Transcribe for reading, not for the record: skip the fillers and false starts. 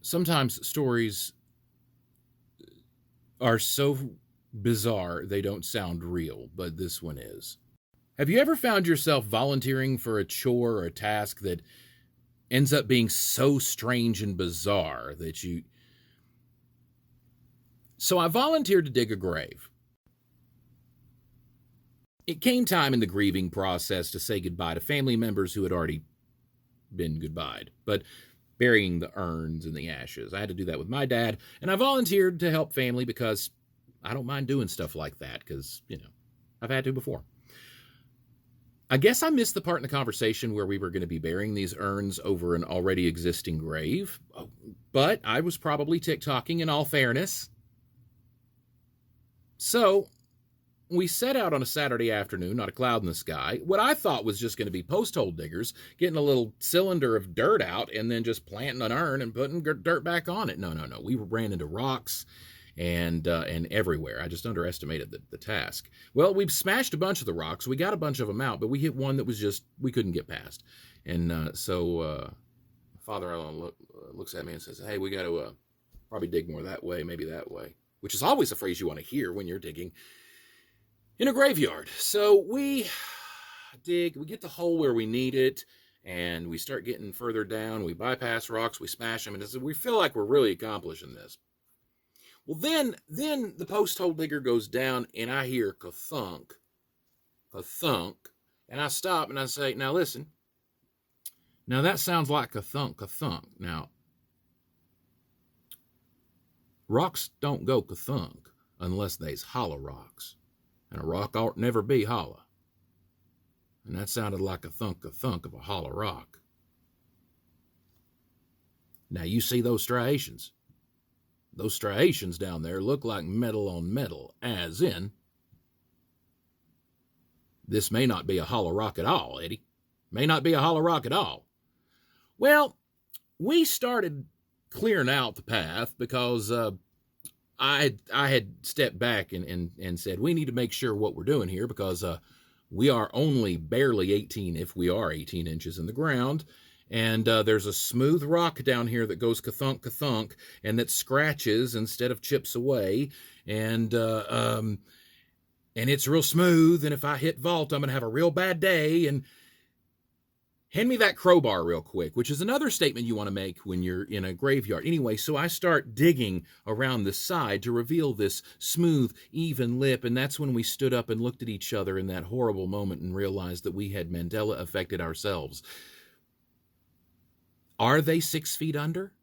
sometimes stories are so bizarre they don't sound real, but this one is. Have you ever found yourself volunteering for a chore or a task that ends up being so strange and bizarre that you... So I volunteered to dig a grave. It came time in the grieving process to say goodbye to family members who had already been goodbyed, but burying the urns and the ashes. I had to do that with my dad, and I volunteered to help family because I don't mind doing stuff like that because, I've had to before. I guess I missed the part in the conversation where we were going to be burying these urns over an already existing grave, but I was probably tick-tocking in all fairness. So we set out on a Saturday afternoon, not a cloud in the sky. What I thought was just going to be post-hole diggers, getting a little cylinder of dirt out and then just planting an urn and putting dirt back on it. No. We ran into rocks and everywhere. I just underestimated the task. Well, we've smashed a bunch of the rocks. We got a bunch of them out, but we hit one that was just, we couldn't get past. And so father-in-law looks at me and says, hey, we got to probably dig more that way, maybe that way, which is always a phrase you want to hear when you're digging in a graveyard. So we dig, we get the hole where we need it, and we start getting further down. We bypass rocks, we smash them, and we feel like we're really accomplishing this. Well, then the post-hole digger goes down, and I hear ka-thunk, and I stop, and I say, now listen, now that sounds like ka-thunk. Now, rocks don't go ka-thunk unless they's hollow rocks. And a rock ought never be hollow. And that sounded like a thunk of a hollow rock. Now you see those striations. Those striations down there look like metal on metal, as in, this may not be a hollow rock at all, Eddie. May not be a hollow rock at all. Well, we started clearing out the path because I had stepped back and said, we need to make sure what we're doing here because we are only barely 18, if we are 18 inches in the ground. And there's a smooth rock down here that goes ka-thunk, and that scratches instead of chips away. And it's real smooth. And if I hit vault, I'm going to have a real bad day. And hand me that crowbar real quick, which is another statement you want to make when you're in a graveyard. Anyway, so I start digging around the side to reveal this smooth, even lip, and that's when we stood up and looked at each other in that horrible moment and realized that we had Mandela affected ourselves. Are they 6 feet under?